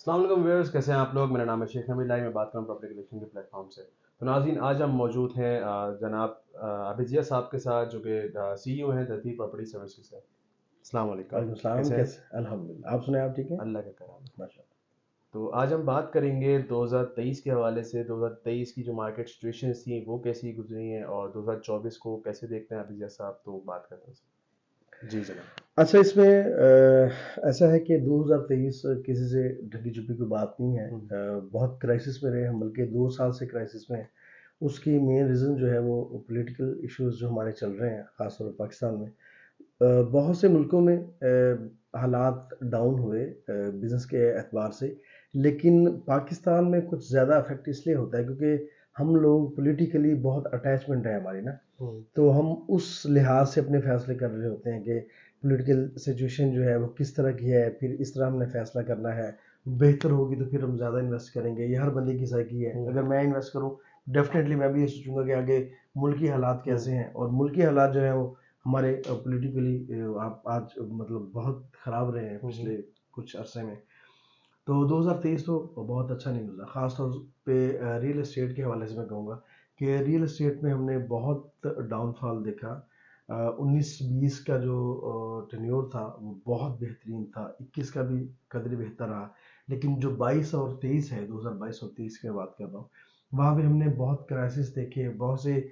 अस्सलाम वालेकुम व्यूअर्स, कैसे हैं आप लोग। मेरा नाम है शेख नबील लाई, मैं बात कर रहा हूँ प्रॉपर्टी कलेक्शन के प्लेटफॉर्म से। तो नाज़रीन, आज हम मौजूद हैं जनाब अभिजिया साहब के साथ, जो कि सीईओ हैं धरती प्रॉपर्टी सर्विसेज से। अस्सलाम वालेकुम, वालेकुम सलाम। कैसे हैं? कैसे? अल्हम्दुलिल्लाह। आप सुनाए, आप ठीक हैं? अल्लाह का करम है। माशा तो आज हम बात करेंगे 2023 के हवाले से। 2023 की जो मार्केट सिचुएशन थी वो कैसी गुजरी हैं, और 2024 को कैसे देखते हैं अभिजिया साहब, तो बात करते हैं। जी जनाब। अच्छा, इसमें ऐसा है कि 2023 किसी से ढकी छुपी कोई बात नहीं है। हम्म। बहुत क्राइसिस में रहे हम, बल्कि 2 साल से क्राइसिस में हैं। उसकी मेन रीज़न जो है वो पॉलिटिकल इश्यूज जो हमारे चल रहे हैं, ख़ासतौर पर पाकिस्तान में। बहुत से मुल्कों में हालात डाउन हुए बिज़नेस के एतबार से, लेकिन पाकिस्तान में कुछ ज़्यादा इफेक्ट इसलिए होता है क्योंकि हम लोग पॉलिटिकली बहुत अटैचमेंट है हमारी ना। हम्म। तो हम उस लिहाज से अपने फैसले कर रहे होते हैं कि पॉलिटिकल सिचुएशन जो है वो किस तरह की है, फिर इस तरह हमने फैसला करना है। बेहतर होगी तो फिर हम ज़्यादा इन्वेस्ट करेंगे, ये हर बंदे की साइकी है। हम्म। अगर मैं इन्वेस्ट करूँ, डेफिनेटली मैं भी ये सोचूंगा कि आगे मुल्की हालात कैसे हैं, और मुल्की हालात जो है वो हमारे पॉलिटिकली आप आज मतलब बहुत ख़राब रहे हैं हम्म। पिछले कुछ अरसे में। तो 2023 तो बहुत अच्छा नहीं गुजरा, ख़ासतौर पे रियल एस्टेट के हवाले से मैं कहूँगा कि रियल एस्टेट में हमने बहुत डाउनफॉल देखा। 19-20 का जो टेन्योर था वो बहुत बेहतरीन था, 21 का भी कदर बेहतर रहा, लेकिन जो 22 और 23 है, 2022 और 23 की बात कर रहा हूँ, वहाँ पे हमने बहुत क्राइसिस देखे। बहुत से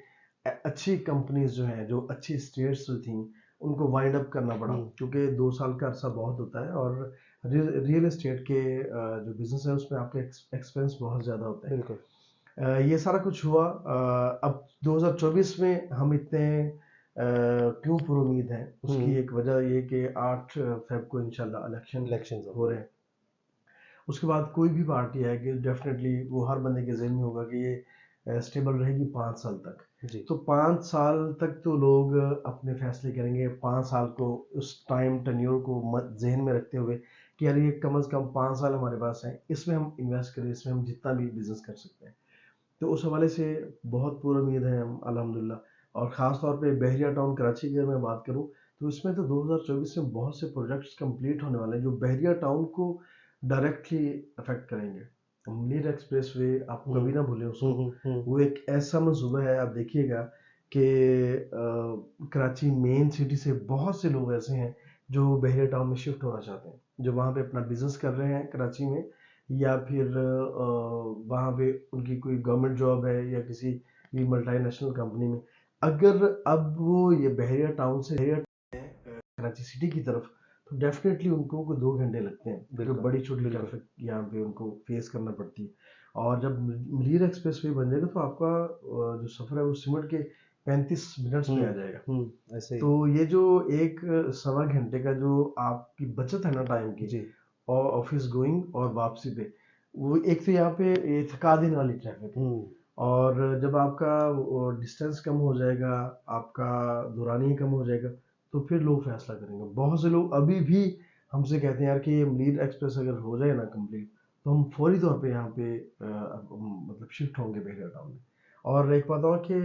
अच्छी कंपनीज जो हैं, जो अच्छी स्टेट्स जो थी, उनको वाइंड अप करना पड़ा, हम्म। क्योंकि 2 साल का अरसा बहुत होता है। और रियल एस्टेट के जो बिजनेस है उसमें आपका एक्सपेंस बहुत ज़्यादा होता है। बिल्कुल। ये सारा कुछ हुआ। अब 2024 में हम इतने क्यों पुरुमीद हैं, उसकी हम्म। एक वजह ये कि 8 फेब को इंशाल्लाह इलेक्शन इलेक्शन हो होंगे। रहे हैं। उसके बाद कोई भी पार्टी आएगी, डेफिनेटली वो हर बंदे के जहन में होगा कि ये स्टेबल रहेगी 5 साल तक। जी। तो 5 साल तक तो लोग अपने फैसले करेंगे। 5 साल को, उस टाइम टेन्योर को जहन में रखते हुए कि यार ये कम से कम 5 साल हमारे पास है, इसमें हम इन्वेस्ट करें, इसमें हम जितना भी बिजनेस कर सकते हैं। तो उस हवाले से बहुत पूरी उम्मीद है हम, अल्हम्दुलिल्लाह। और ख़ास तौर पे बहरिया टाउन कराची की अगर मैं बात करूं, तो इसमें तो 2024 में बहुत से प्रोजेक्ट्स कंप्लीट होने वाले हैं जो बहरिया टाउन को डायरेक्टली अफेक्ट करेंगे। मीर एक्सप्रेस वे, आप कभी हम्म। ना भूलें उसको। हम्म। वो एक ऐसा मंसूबा है, आप देखिएगा कि कराची मेन सिटी से बहुत से लोग ऐसे हैं जो बहरिया टाउन में शिफ्ट होना चाहते हैं, जो वहाँ पे अपना बिजनेस कर रहे हैं कराची में, या फिर वहाँ पे उनकी कोई गवर्नमेंट जॉब है या किसी भी मल्टीनेशनल कंपनी में। अगर अब वो ये बहरिया टाउन से कराची सिटी की तरफ, तो डेफिनेटली उनको कोई 2 घंटे लगते हैं, क्योंकि बिल्कुल। बड़ी छोटी बिल्कुल। ट्रैफिक यहाँ पे उनको फेस करना पड़ती है। और जब मलीर एक्सप्रेस वे बन जाएगा तो आपका जो सफ़र है वो सिमट के 35 मिनट्स में आ जाएगा। ऐसे ही। तो ये जो एक सवा घंटे का जो आपकी बचत है ना टाइम की, जी। और ऑफिस गोइंग और वापसी पे, वो एक तो यहाँ पे ये थका देने वाली ट्रैफिक है। हम्म। और जब आपका डिस्टेंस कम हो जाएगा, आपका दौरानी कम हो जाएगा, तो फिर लोग फैसला करेंगे। बहुत से लोग अभी भी हमसे कहते हैं यार कि ये मलीर एक्सप्रेस अगर हो जाए ना कंप्लीट, तो हम फौरी तौर पे यहाँ पे मतलब शिफ्ट होंगे बहरिया टाउन में। और एक बात और कि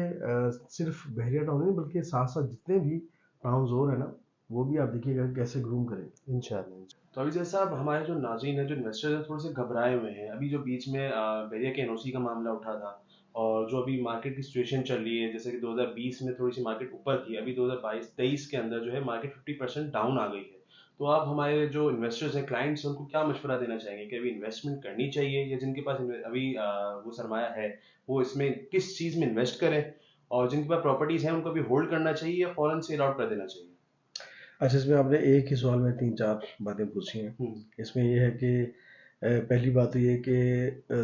सिर्फ बहरिया टाउन नहीं, बल्कि साथ साथ जितने भी टाउन्स और है ना, वो भी आप देखिएगा कैसे ग्रूम करेंगे। इंशाल्लाह। तो अभी जैसा अब हमारे जो नाज़रीन है, जो इन्वेस्टर्स हैं, थोड़े से घबराए हुए हैं। अभी जो बीच में बहरिया के एनओसी का मामला उठा था, और जो अभी मार्केट की सिचुएशन चल रही है, जैसे कि 2020 में थोड़ी सी मार्केट ऊपर थी, अभी 2022-23 के अंदर जो है मार्केट 50% डाउन आ गई है। तो आप हमारे जो इन्वेस्टर्स हैं, क्लाइंट्स हैं, उनको क्या मशवरा देना चाहेंगे कि अभी इन्वेस्टमेंट करनी चाहिए, या जिनके पास अभी वो सरमाया है, वो इसमें किस चीज़ में इन्वेस्ट करें, और जिनके पास प्रॉपर्टीज़ हैं उनको अभी होल्ड करना चाहिए या फौरन सेल आउट कर देना चाहिए? अच्छा, इसमें आपने एक ही सवाल में 3-4 बातें पूछी हैं। हम्म। इसमें ये है कि पहली बात तो ये कि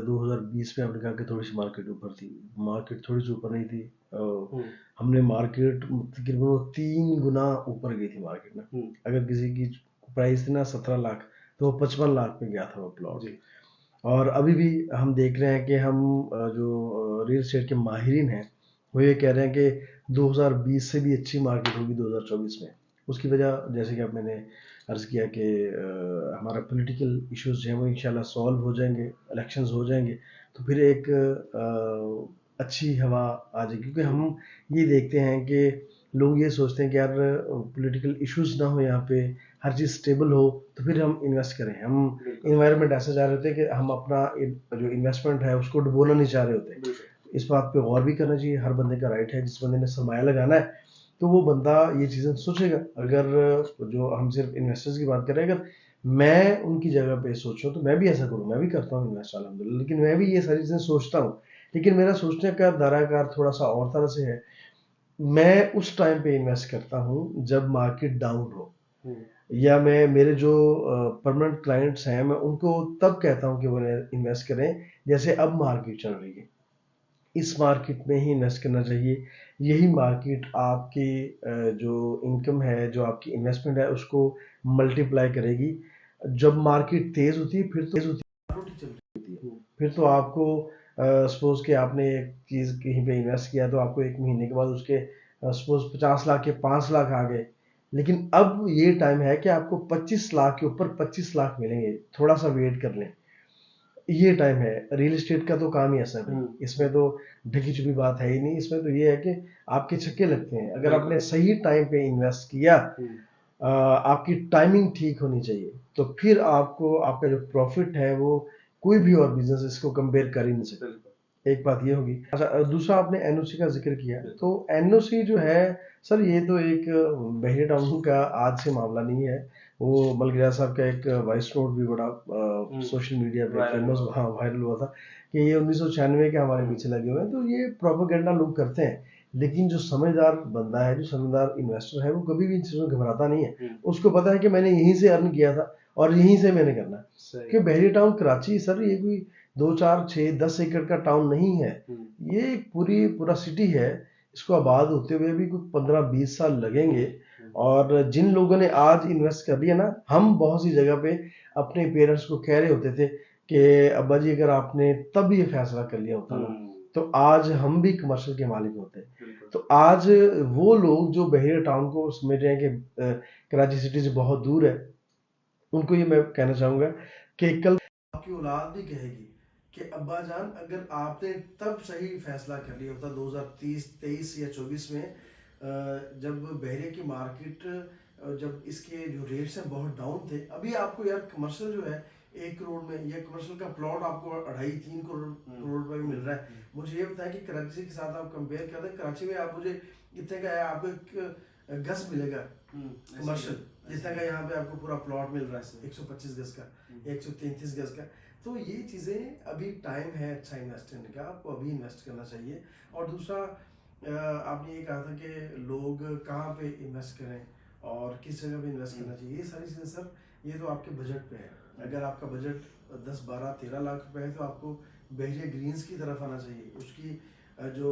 2020 में आपने कहा कि थोड़ी सी मार्केट ऊपर थी। मार्केट थोड़ी सी ऊपर नहीं थी। हम्म। हमने मार्केट तकरीबन 3 गुना ऊपर गई थी मार्केट ना। हम्म। अगर किसी की प्राइस थी ना 17 लाख, तो वो 55 लाख में गया था वो प्लॉट। जी। और अभी भी हम देख रहे हैं कि हम जो रियल एस्टेट के माहिरीन हैं, वो ये कह रहे हैं कि 2020 से भी अच्छी मार्केट होगी 2024 में। उसकी वजह, जैसे कि अब मैंने अर्ज़ किया कि हमारा पॉलिटिकल इश्यूज जो हैं वो इंशाल्लाह सॉल्व हो जाएंगे, इलेक्शंस हो जाएंगे, तो फिर एक अच्छी हवा आ जाएगी। क्योंकि हम ये देखते हैं कि लोग ये सोचते हैं कि यार पॉलिटिकल इश्यूज ना हो यहाँ पे, हर चीज़ स्टेबल हो, तो फिर हम इन्वेस्ट करें। हम इन्वायरमेंट ऐसे जा रहे होते हैं कि हम अपना जो इन्वेस्टमेंट है उसको डुबोना नहीं चाह रहे होते। इस बात पे गौर भी करना चाहिए, हर बंदे का राइट है। जिस बंदे ने सरमाया लगाना है तो वो बंदा ये चीज़ें सोचेगा। अगर जो हम सिर्फ इन्वेस्टर्स की बात कर रहे हैं, अगर मैं उनकी जगह पे सोचूं तो मैं भी ऐसा करूं, मैं भी करता हूँ इन्वेस्ट अल्हम्दुलिल्लाह, लेकिन मैं भी ये सारी चीज़ें सोचता हूँ। लेकिन मेरा सोचने का दायराकार थोड़ा सा और तरह से है। मैं उस टाइम पे इन्वेस्ट करता हूँ जब मार्केट डाउन हो, या मैं मेरे जो परमानेंट क्लाइंट्स हैं मैं उनको तब कहता हूँ कि वो इन्वेस्ट करें जैसे अब मार्केट चल रही है, इस मार्केट में ही इन्वेस्ट करना चाहिए। यही मार्केट आपकी जो इनकम है, जो आपकी इन्वेस्टमेंट है, उसको मल्टीप्लाई करेगी। जब मार्केट तेज होती है फिर तो चल रही होती है, फिर तो आपको सपोज कि आपने एक चीज़ कहीं पे इन्वेस्ट किया तो आपको एक महीने के बाद उसके सपोज 50 लाख के 5 लाख आ गए। लेकिन अब ये टाइम है कि आपको 25 लाख के ऊपर 25 लाख मिलेंगे, थोड़ा सा वेट कर लें। ये टाइम है। रियल एस्टेट का तो काम ही ऐसा है भाई, इसमें तो ढकी छुपी बात है ही नहीं। इसमें तो ये है कि आपके छक्के लगते हैं अगर आपने सही टाइम पे इन्वेस्ट किया। आपकी टाइमिंग ठीक होनी चाहिए, तो फिर आपको आपका जो प्रॉफिट है वो कोई भी और बिजनेस इसको कंपेयर कर ही नहीं सकता। एक बात ये होगी। अच्छा, दूसरा आपने एनओसी का जिक्र किया, तो एनओसी जो है सर, ये तो एक बहरे टाउन का आज से मामला नहीं है। वो मलगिरा साहब का एक वॉइस नोट भी बड़ा सोशल मीडिया पे फेमस, हाँ, वायरल हुआ था कि ये 1996 के हमारे पीछे लगे हुए हैं। तो ये प्रोपेगेंडा लोग करते हैं, लेकिन जो समझदार बंदा है, जो समझदार इन्वेस्टर है, वो कभी भी इन चीज़ों में घबराता नहीं है। उसको पता है कि मैंने यहीं से अर्न किया था और यहीं से मैंने करना है। कि बहरी टाउन कराची सर ये कोई 2 4 6 10 एकड़ का टाउन नहीं है, ये एक पूरा सिटी है। इसको आबाद होते हुए भी कुछ 15 20 साल लगेंगे। और जिन लोगों ने आज इन्वेस्ट कर लिया ना, हम बहुत सी जगह पे अपने पेरेंट्स को कह रहे होते थे कि अब्बा जी अगर आपने तब ये फैसला कर लिया होता ना, तो आज हम भी कमर्शियल के मालिक होते। तो आज वो लोग जो बहेड़ टाउन को समझ रहे हैं कि कराची सिटी से बहुत दूर है, उनको ये मैं कहना चाहूँगा कि कल आपकी औलाद भी कहेगी कि अब्बा जान अगर आपने तब सही फैसला कर लिया होता 2030 23 या 24 में, जब बहरे की मार्केट, जब इसके जो रेट्स हैं बहुत डाउन थे। अभी आपको यार कमर्शियल जो है 1 करोड़ में, या कमर्शियल का प्लॉट आपको 2.5 3 करोड़ रुपए में मिल रहा है। मुझे ये बताया कि कराची के साथ आप कंपेयर कर दें, कराची में आप मुझे कितने का है, आपको एक गज मिलेगा कमर्शियल, जितना का यहाँ पे आपको पूरा प्लॉट मिल रहा है 125 गज का, 133 गज का। तो ये चीज़ें अभी टाइम है अच्छा इन्वेस्ट करने का, आपको अभी इन्वेस्ट करना चाहिए। और दूसरा, आपने ये कहा था कि लोग कहाँ पे इन्वेस्ट करें और किस जगह पे इन्वेस्ट करना चाहिए, ये सारी चीज़ें सर ये तो आपके बजट पे है। अगर आपका बजट 10 12 13 लाख रुपए है तो आपको बहरिया ग्रीन्स की तरफ आना चाहिए। उसकी जो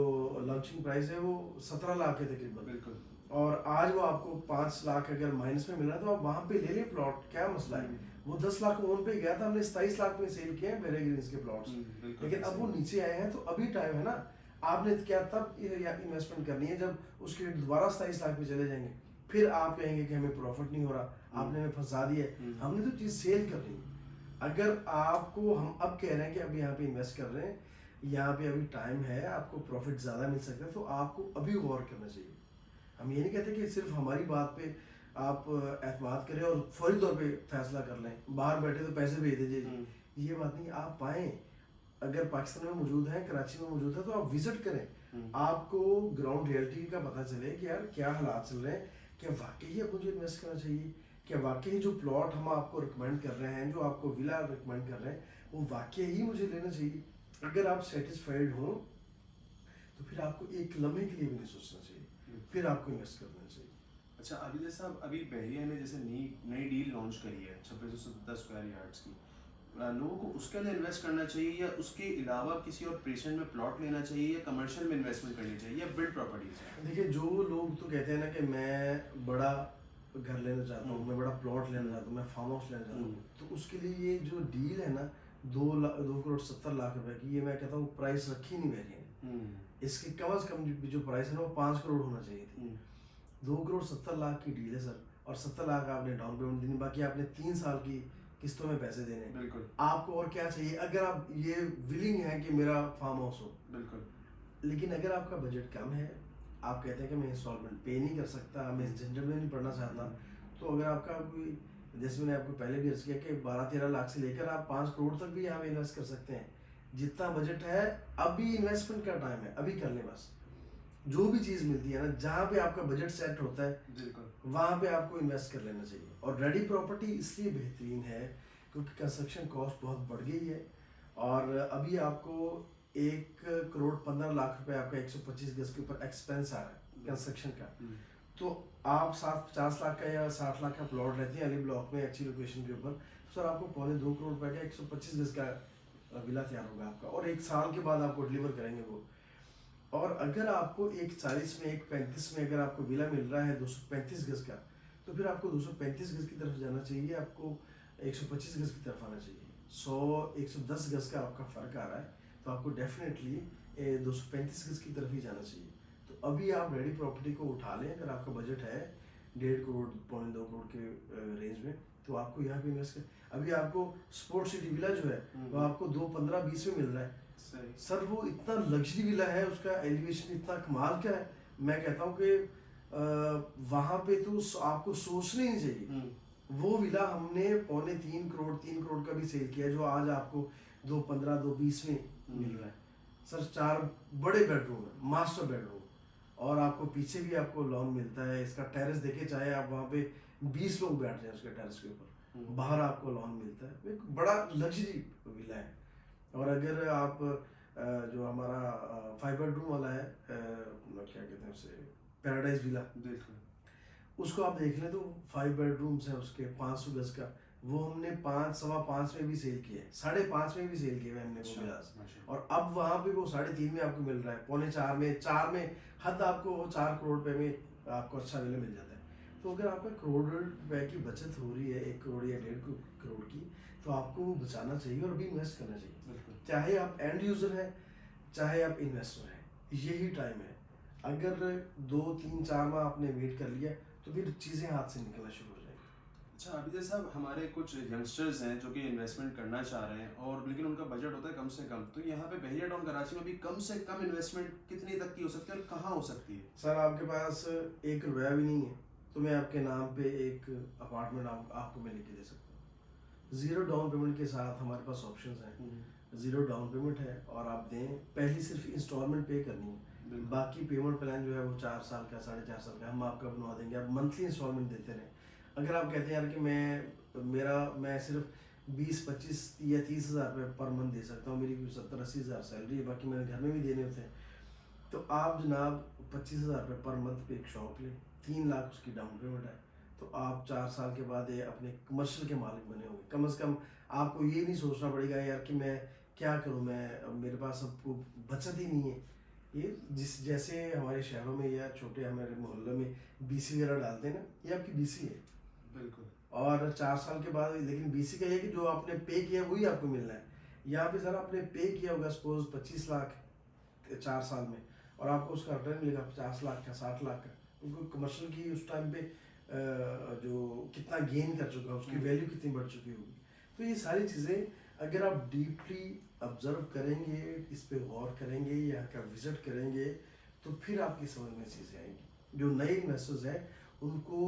लॉन्चिंग प्राइस है वो 17 लाख है तकरीबन, बिल्कुल। और आज वो आपको 5 लाख अगर माइनस में मिल रहा है तो आप वहाँ पे ले लें प्लॉट, क्या मसला है। वो 10 लाख ओन पे गया था, हमने 27 लाख में सेल किया है बहरिया ग्रीन्स के प्लॉट्स, लेकिन अब वो नीचे आए हैं। तो अभी टाइम है ना, आपने क्या तब इन्वेस्टमेंट करनी है जब उसके दोबारा 27 लाख पे चले जाएंगे, फिर आप कहेंगे कि हमें प्रॉफिट नहीं हो रहा, आपने हमें फंसा दिया। हमने तो चीज़ सेल कर ली। अगर आपको हम अब कह रहे हैं कि अभी यहाँ पे इन्वेस्ट कर रहे हैं, यहाँ पे अभी टाइम है, आपको प्रॉफिट ज़्यादा मिल सकता है, तो आपको अभी गौर करना चाहिए। हम ये नहीं कहते कि सिर्फ हमारी बात पे आप एतमाद करें और फौरी तौर पे फैसला कर लें, बाहर बैठे तो पैसे भेज दीजिए, ये बात नहीं। आप पाएँ, अगर पाकिस्तान में मौजूद है, कराची में मौजूद है, तो आप विजिट करें, आपको ग्राउंड रियलिटी का पता चले कि यार क्या हालात चल रहे हैं, क्या वाकई अब मुझे इन्वेस्ट करना चाहिए, क्या वाकई जो प्लॉट हम आपको रिकमेंड कर रहे हैं, जो आपको विला रिकमेंड कर रहे हैं, वो वाकई ही मुझे लेना चाहिए। अगर आप सेटिस्फाइड हो तो फिर आपको एक लम्हे के लिए भी नहीं सोचना चाहिए, फिर आपको इन्वेस्ट करना चाहिए। अच्छा, अभी जैसे अभी बहरिया ने जैसे नई नई डील लॉन्च करी है 2610 स्क्वायर यार्ड्स की, लोगों को उसके अंदर इन्वेस्ट करना चाहिए या उसके अलावा किसी और पेशेंट में प्लॉट लेना चाहिए या कमर्शियल में इन्वेस्टमेंट करनी चाहिए या बिल्ड प्रॉपर्टीज है? देखिए, जो लोग तो कहते हैं ना कि मैं बड़ा घर लेना चाहता हूँ, मैं बड़ा प्लॉट लेना चाहता हूँ, मैं फार्म हाउस लेना चाहता हूँ, तो उसके लिए ये जो डील है ना 2 करोड़ 70 लाख रुपए की, ये मैं कहता हूँ प्राइस रखी नहीं बहरिया ने। इसकी कम से कम जो प्राइस है ना वो 5 करोड़ होना चाहिए थी। 2 करोड़ 70 लाख की डील है सर, और 70 लाख आपने डाउन पेमेंट देनी, बाकी आपने 3 साल की किस्तों में पैसे देने। बिल्कुल। आपको और क्या चाहिए, अगर आप ये विलिंग है कि मेरा फार्म हाउस हो, बिल्कुल। लेकिन अगर आपका बजट कम है, आप कहते हैं कि मैं इंस्टॉलमेंट पे नहीं कर सकता, मैं इस झंझट में नहीं पड़ना चाहता, तो अगर आपका कोई, जैसे मैंने आपको पहले भी अर्ज किया कि 12-13 लाख से लेकर आप 5 करोड़ तक भी यहाँ पे इन्वेस्ट कर सकते हैं। जितना बजट है, अभी इन्वेस्टमेंट का टाइम है, अभी कर लें बस। जो भी चीज़ मिलती है ना, जहाँ पे आपका बजट सेट होता है वहाँ पे आपको इन्वेस्ट कर लेना चाहिए। और रेडी प्रॉपर्टी इसलिए बेहतरीन है क्योंकि कंस्ट्रक्शन कॉस्ट बहुत बढ़ गई है, और अभी आपको 1,15,00,000 रुपए आपका 125 गज के ऊपर एक्सपेंस आ रहा है कंस्ट्रक्शन का। तो आप 50 लाख का या 60 लाख का प्लॉट लेते हैं अली ब्लॉक में अच्छी लोकेशन के ऊपर, तो सर आपको 2.25 करोड़ रुपए का 125 गज का विला तैयार होगा आपका, और 1 साल के बाद आपको डिलीवर करेंगे वो। और अगर आपको 1,40 में 1,35 में अगर आपको विला मिल रहा है 235 गज का, तो फिर आपको 235 गज की तरफ जाना चाहिए, आपको 125 गज की तरफ आना चाहिए। 110 गज का आपका फ़र्क आ रहा है, तो आपको डेफिनेटली 235 गज की तरफ ही जाना चाहिए। तो अभी आप रेडी प्रॉपर्टी को उठा लें, अगर आपका बजट है 1.5 करोड़ 2.2 करोड़ के रेंज में, तो आपको यहाँ पे इन्वेस्ट कर। अभी आपको स्पोर्ट्स सिटी विला जो है वो आपको 2.15-20 में मिल रहा है सर। वो इतना लग्जरी विला है, उसका एलिवेशन इतना कमाल का है, मैं कहता हूँ कि वहाँ पे तो आपको सोचना ही नहीं चाहिए। वो विला हमने 2.25 करोड़ 3 करोड़ का भी सेल किया, जो आज आपको 2.15 2.20 में मिल रहा है सर। 4 बड़े बेडरूम है, मास्टर बेडरूम, और आपको पीछे भी आपको लॉन मिलता है। इसका टेरेस देखे, चाहे आप वहाँ पे 20 लोग बैठ जाए उसके टेरेस के ऊपर, बाहर आपको लॉन मिलता है। एक बड़ा लग्जरी विला है। और अगर आप जो हमारा 5 बेडरूम वाला है, क्या कहते हैं उसे, पैराडाइज विला, उसको आप देख लें तो 5 बेडरूम्स हैं उसके, 500 गज का, वो हमने 5.5 में भी सेल किया है, 5.5 में भी सेल किए हमने वो विलास। और अब वहाँ पे वो 3.5 में आपको मिल रहा है, 3.25 में, 4 में, हद आपको 4 करोड़ रुपए में आपको अच्छा विला मिल जाता है। तो अगर आपका करोड़ रुपए की बचत हो रही है, 1 करोड़ या 1.5 करोड़ की, तो आपको वो बचाना चाहिए और अभी इन्वेस्ट करना चाहिए। चाहे आप एंड यूजर हैं, चाहे आप इन्वेस्टर हैं, यही टाइम है। अगर 2-3-4 माह आपने वेट कर लिया तो फिर चीज़ें हाथ से निकलना शुरू हो जाएंगी। अच्छा अभिजय साहब, हमारे कुछ यंगस्टर्स हैं जो कि इन्वेस्टमेंट करना चाह रहे हैं, और लेकिन उनका बजट होता है कम से कम, तो यहाँ पे बहरिया टाउन कराची में भी कम से कम इन्वेस्टमेंट कितनी तक की हो सकती है और कहाँ हो सकती है? सर आपके पास 1 रुपया भी नहीं है तो मैं आपके नाम पे एक अपार्टमेंट आपको मैं लेके दे सकता हूँ। 0 डाउन पेमेंट के साथ हमारे पास ऑप्शंस हैं। 0 डाउन पेमेंट है और आप दें, पहली सिर्फ इंस्टॉलमेंट पे करनी है, बाकी पेमेंट प्लान जो है वो 4 साल का 4.5 साल का हम आपका बनवा देंगे। आप मंथली इंस्टॉलमेंट देते रहें। अगर आप कहते हैं यार कि मैं सिर्फ 20-25 या 30 हज़ार रुपये पर मंथ दे सकता हूँ, मेरी 70-80 हज़ार सैलरी है, बाकी मेरे घर में भी देने होते हैं, तो आप जनाब 25 हज़ार रुपये पर मंथ पे एक शॉप लें, 3 लाख उसकी डाउन पेमेंट है, तो आप 4 साल के बाद ये अपने कमर्शियल के मालिक बने होंगे। कम से कम आपको ये नहीं सोचना पड़ेगा यार कि मैं क्या करूँ, मेरे पास सबको बचत ही नहीं है। ये जैसे हमारे शहरों में या छोटे हमारे मोहल्लों में बीसी वगैरह डालते हैं ना, ये आपकी बीसी है बिल्कुल, और 4 साल के बाद, लेकिन बीसी का ये कि जो आपने पे किया वही आपको मिलना है। यहाँ पे सर आपने पे किया होगा सपोज 25 लाख 4 साल में, और आपको उसका रिटर्न मिलेगा 50 लाख का 60 लाख का, क्योंकि कमर्शियल की उस टाइम पे जो कितना गेन कर चुका है, उसकी वैल्यू कितनी बढ़ चुकी होगी। तो ये सारी चीज़ें अगर आप डीपली ऑब्जर्व करेंगे, इस पे गौर करेंगे, यहाँ का विजिट करेंगे, तो फिर आपकी समझ में चीज़ें आएंगी। जो नए इन्वेस्टर्स हैं उनको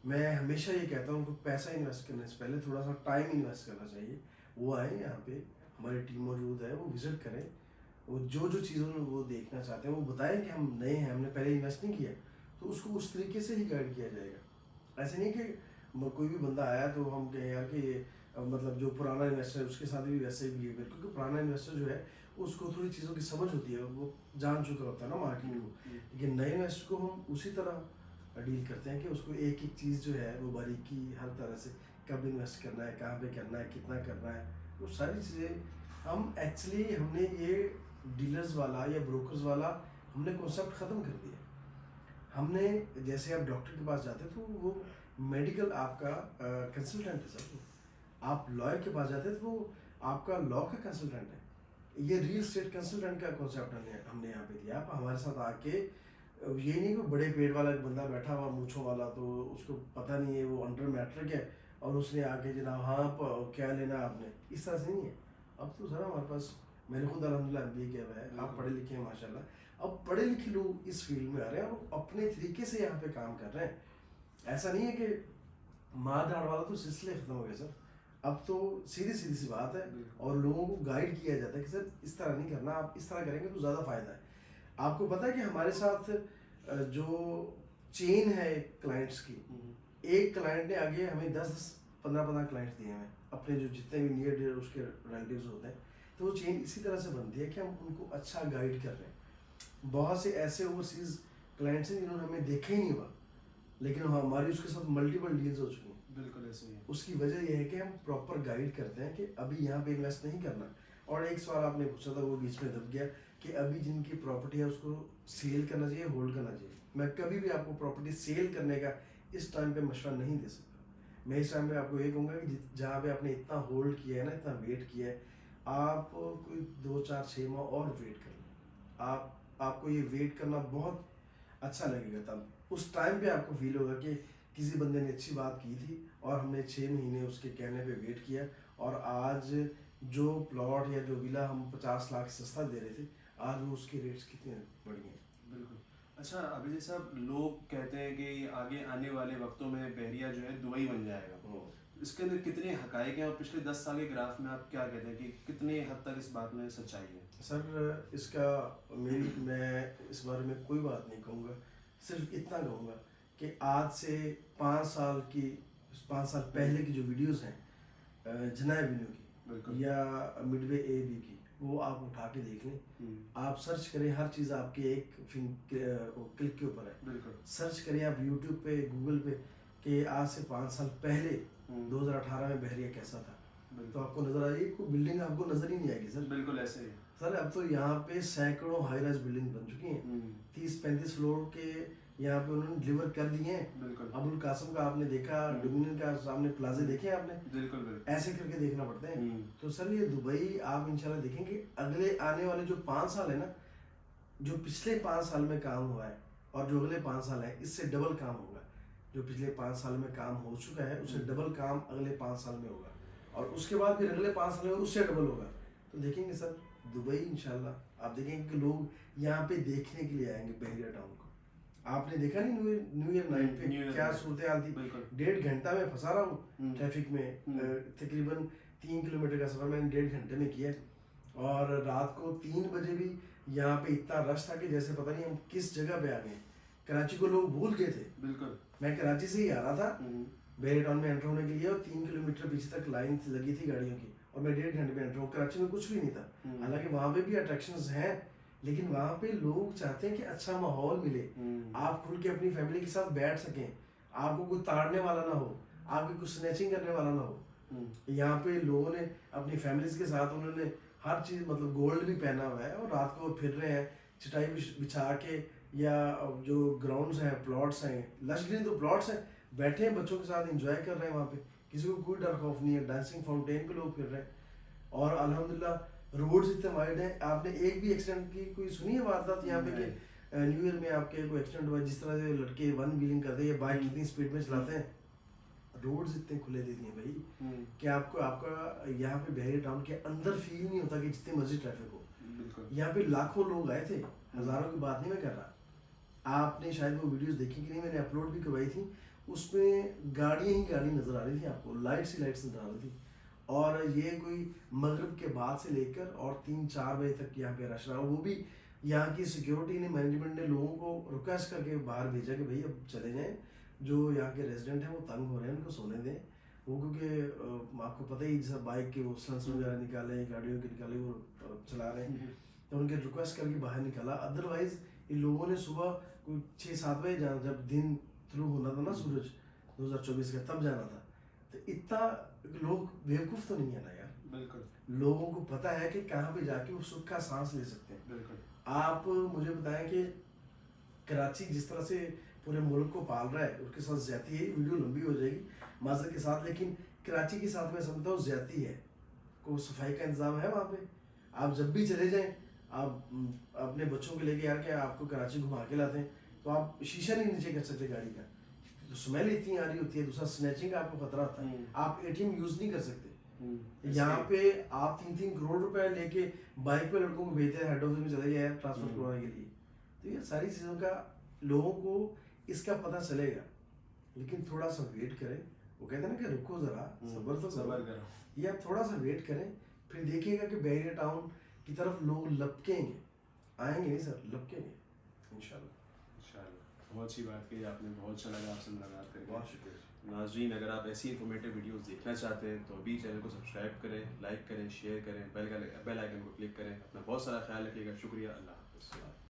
मैं हमेशा ये कहता हूँ, उनको पैसा इन्वेस्ट करने से पहले थोड़ा सा टाइम इन्वेस्ट करना चाहिए। वो आए यहाँ पे, हमारी टीम मौजूद है, वो विजिट करें, वो जो चीज़ों में वो देखना चाहते हैं वो बताएं कि हम नए हैं, हमने पहले इन्वेस्ट नहीं किया, तो उसको उस तरीके से ही गाइड किया जाएगा। ऐसे नहीं कि कोई भी बंदा आया तो हम कहें यार कि मतलब जो पुराना इन्वेस्टर है उसके साथ भी वैसे ही बिहेवियर, क्योंकि पुराना इन्वेस्टर जो है उसको थोड़ी चीज़ों की समझ होती है, वो जान चुका होता है ना मार्केट को। लेकिन नए इन्वेस्टर को हम उसी तरह डील करते हैं कि उसको एक एक चीज़ जो है वो बारीकी हर तरह से, कब इन्वेस्ट करना है, कहाँ पे करना है, कितना करना है, वो सारी चीज़ें हम एक्चुअली हमने ये डीलर्स वाला या ब्रोकर्स वाला हमने कॉन्सेप्ट ख़त्म कर दिया। हमने, जैसे आप डॉक्टर के पास जाते तो वो मेडिकल आपका कंसल्टेंट है सर, आप लॉयर के पास जाते तो वो आपका लॉ का कंसल्टेंट है। ये रियल स्टेट कंसल्टेंट का कॉन्सेप्ट हमने यहाँ पे दिया। आप हमारे साथ आके, ये नहीं कि बड़े पेड़ वाला एक बंदा बैठा हुआ मूँछों वाला, तो उसको पता नहीं है वो अंडर मैट्रिक है और उसने आके जनाब हाँ क्या लेना आपने, इस तरह से नहीं है। अब तो सर हमारे पास, मैंने खुद अल्हम्दुलिल्लाह MBA किया हुआ है, आप पढ़े लिखे हैं माशाल्लाह, अब पढ़े लिखे लोग इस फील्ड में आ रहे हैं और अपने तरीके से यहाँ पे काम कर रहे हैं। ऐसा नहीं है कि मार धाड़ वाला तो सिलसिले खत्म हो गया सर, अब तो सीधी सीधी सी बात है और लोगों को गाइड किया जाता है कि सर इस तरह नहीं करना, आप इस तरह करेंगे तो ज़्यादा फायदा है। आपको पता है कि हमारे साथ जो चेन है क्लाइंट्स की, एक क्लाइंट ने आगे हमें 10-15 क्लाइंट्स दिए हैं अपने जो जितने भी नियर डियर उसके रिलेटिव्स होते हैं, तो वो चेन इसी तरह से बनती है कि हम उनको अच्छा गाइड कर रहे हैं। बहुत से ऐसे ओवरसीज क्लाइंट्स हैं जिन्होंने हमें देखा ही नहीं हुआ, लेकिन हमारी उसके साथ मल्टीपल डील्स हो चुकी हैं। बिल्कुल ऐसे ही है। उसकी वजह यह है कि हम प्रॉपर गाइड करते हैं कि अभी यहाँ पे इन्वेस्ट नहीं करना। और एक सवाल आपने पूछा था वो बीच में दब गया कि अभी जिनकी प्रॉपर्टी है उसको सेल करना चाहिए, होल्ड करना चाहिए। मैं कभी भी आपको प्रॉपर्टी सेल करने का इस टाइम पे मशवरा नहीं दे सकता। मैं इस टाइम पे आपको ये कहूँगा कि जहाँ पे आपने इतना होल्ड किया है ना, इतना वेट किया है, आप कोई 2-4-6 माह और वेट कर लें। आपको ये वेट करना बहुत अच्छा लगेगा। तब उस टाइम पे आपको फील होगा कि किसी बंदे ने अच्छी बात की थी और हमने 6 महीने उसके कहने पे वेट किया, और आज जो प्लॉट या जो विला हम 50 लाख सस्ता दे रहे थे, आज वो उसके रेट्स कितने बढ़ गए हैं। बिल्कुल। अच्छा अभिजीत साहब, लोग कहते हैं कि आगे आने वाले वक्तों में बहरिया जो है दुबई बन जाएगा, इसके अंदर कितने हकायक हैं और पिछले 10 साल के ग्राफ में आप क्या कहते हैं कि कितने हद तक इस बात में सच्चाई है? सर इसका मैं इस बारे में कोई बात नहीं कहूँगा, सिर्फ इतना कहूँगा कि आज से 5 साल पहले की जो वीडियोस हैं जनाब एवेन्यू की या मिडवे ए बी की, वो आप उठा के देख लें। आप सर्च करें, हर चीज़ आपके एक क्लिक के ऊपर है। सर्च करें आप यूट्यूब पे, गूगल पे कि आज से 5 साल पहले 2018 में बहरिया कैसा था, तो आपको नजर आएगी। कोई बिल्डिंग आपको नजर ही नहीं आएगी सर। बिल्कुल ऐसे ही सर अब तो यहाँ पे सैकड़ों हाई राइज बिल्डिंग बन चुकी हैं, 30-35 फ्लोर के यहाँ पे उन्होंने डिलीवर कर दिए हैं। अबुल कासिम का आपने देखा, डोमिनियन का सामने प्लाजे देखे आपने, बिल्कुल ऐसे करके देखना पड़ते हैं। तो सर ये दुबई आप इंशाल्लाह देखेंगे अगले आने वाले जो 5 साल है ना, जो पिछले 5 साल में काम हुआ है और जो अगले 5 साल है, इससे डबल काम होगा। जो पिछले 5 साल में काम हो चुका है उससे डबल काम अगले 5 साल में होगा, और उसके बाद फिर अगले 5 साल में उससे डबल होगा। तो देखेंगे सर दुबई इंशाल्लाह आप देखेंगे कि लोग यहाँ पे देखने के लिए आएंगे बहरिया टाउन को। आपने देखा नहीं न्यू ईयर नाइट पे क्या सूरत हाल थी, 1.5 घंटा में फंसा रहा हूँ ट्रैफिक में। तकरीबन 3 किलोमीटर का सफर मैंने 1.5 घंटे में किया, और रात को 3 बजे भी यहाँ पे इतना रश था कि जैसे पता नहीं हम किस जगह पे आ गए। कराची को लोग भूल गए थे। बिल्कुल मैं कराची से ही आ रहा था बहरिया टाउन में एंटर होने के लिए, और 3 किलोमीटर पीछे तक लाइन लगी थी गाड़ियों की, और मैं 1.5 घंटे में एंटर हूँ। कराची में कुछ भी नहीं था, हालांकि वहाँ पे भी अट्रैक्शंस हैं, लेकिन वहाँ पे लोग चाहते हैं कि अच्छा माहौल मिले, आप खुल के अपनी फैमिली के साथ बैठ सकें, आपको कोई ताड़ने वाला ना हो, आपकी कुछ स्नैचिंग करने वाला ना हो। यहाँ पे लोगों ने अपनी फैमिलीज के साथ उन्होंने हर चीज़ मतलब गोल्ड भी पहना हुआ है, और रात को फिर रहे हैं चटाई बिछा के, या जो ग्राउंड्स हैं, प्लॉट्स हैं, लश ग्रीन तो प्लॉट्स हैं, बैठे हैं बच्चों के साथ एंजॉय कर रहे हैं। वहाँ पे किसी को कोई डर खौफ नहीं है, डांसिंग फाउंटेन पे लोग फिर रहे हैं, और अल्हम्दुलिल्लाह रोड्स इतने वाइड हैं। आपने एक भी एक्सीडेंट की कोई सुनी है वारदात यहाँ पे कि न्यू ईयर में आपके कोई एक्सीडेंट हुआ, जिस तरह से लड़के वन व्हीलिंग करते हैं, बाइक कितनी स्पीड में चलाते हैं, रोड्स इतने खुले दे दिए भाई कि आपका यहाँ पे बहरिया टाउन के अंदर फील नहीं होता कि जितनी मर्जी ट्रैफिक हो। यहाँ पे लाखों लोग आए थे, हजारों की बात नहीं मैं कर रहा। आपने शायद वो वीडियोस देखी कि नहीं, मैंने अपलोड भी करवाई थी, उसमें गाड़ियाँ ही गाड़ी नजर आ रही थी, आपको लाइट्स ही लाइट्स नजर आ रही थी। और ये कोई मगरिब के बाद से लेकर और 3-4 बजे तक यहाँ पे रश रहा, वो भी यहाँ की सिक्योरिटी ने, मैनेजमेंट ने लोगों को रिक्वेस्ट करके बाहर भेजा कि भाई अब चले जाएं, जो यहाँ के रेजिडेंट हैं वो तंग हो रहे हैं, उनको सोने दें। वो क्योंकि आपको पता ही जैसा बाइक के वो सेंसर वगैरह निकाले, गाड़ियों के निकाले, वो चला रहे हैं, तो उनके रिक्वेस्ट करके बाहर निकाला। अदरवाइज इन लोगों ने सुबह कोई 6-7 बजे जाना, जब दिन थ्रू होना था ना सूरज 2024 का, तब जाना था। तो इतना लोग बेवकूफ़ तो नहीं है ना यार। बिल्कुल लोगों को पता है कि कहाँ पे जाके वो सुख का सांस ले सकते हैं। बिल्कुल आप मुझे बताएं कि कराची जिस तरह से पूरे मुल्क को पाल रहा है, उसके साथ ज्यादती है। वीडियो लंबी हो जाएगी माजर के साथ, लेकिन कराची के साथ मैं समझता हूँ ज्यादती है। कोई सफाई का इंतजाम है वहाँ पे, आप जब भी चले जाएं, आप अपने बच्चों के लेके यार के आपको कराची घुमा के लाते हैं, तो आप शीशा नहीं नीचे कर सकते गाड़ी का, तो स्मेल इतनी आ रही होती है। दूसरा स्नैचिंग का आपको खतरा होता है, आप एटीएम यूज नहीं कर सकते। यहाँ पे आप 3-3 करोड़ रुपए लेके बाइक पे लड़कों को भेजते हैं हेड ऑफिस में चले गए ट्रांसफर करवाने के लिए, तो ये सारी चीज़ों का लोगों को इसका पता चलेगा, लेकिन थोड़ा सा वेट करें। वो कहते हैं ना कि रुको ज़रा, सब्र तो सब्र करो, करो। या थोड़ा सा वेट करें, फिर देखिएगा कि बहरिया टाउन की तरफ लोग लपकेंगे, आएंगे नहीं सर, लपकेंगे इंशाल्लाह। इंशाल्लाह। बहुत अच्छी बात कही आपने, बहुत अच्छा लगा आपसे मुलाकात करके। बहुत शुक्रिया। नाज़रीन, अगर आप ऐसी इन्फॉर्मेटिव वीडियोस देखना चाहते हैं तो अभी चैनल को सब्सक्राइब करें, लाइक करें, शेयर करें, बेल आइकन को क्लिक करें। अपना बहुत सारा ख्याल रखिएगा। शुक्रिया। अल्लाह हाफ़िज़।